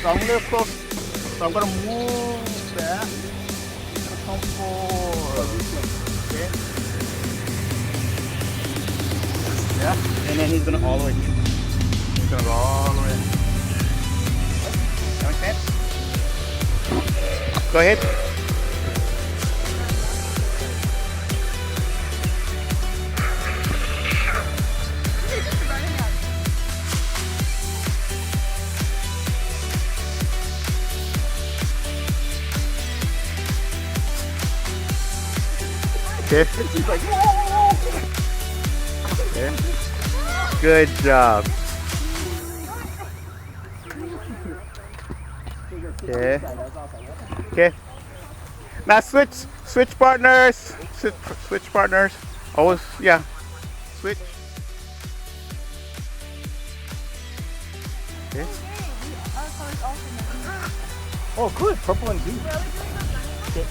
So I'm gonna close. So I'm gonna move that. It's gonna come forward. Okay. Yeah. And then he's gonna all the way here. He's gonna go all the way. That make sense? Go ahead. Okay. She's like, okay. Good job. Okay. Okay. Now switch partners. Switch partners. Always, yeah. Switch. Okay. Oh, good. Purple and blue. Okay.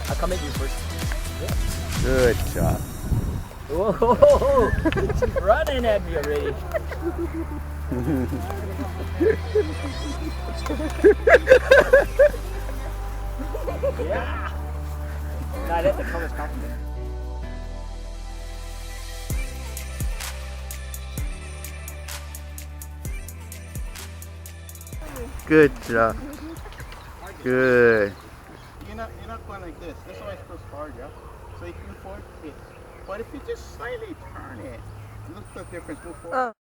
I'll come at you first. Yeah. Good job. Whoa! She's running at me already. Yeah. Nah, that's the color's compliment. Good job. Good. You're not going like this. This is why it's supposed to hard, yeah? So you can forward it. But if you just slightly turn it, look the difference. Move forward.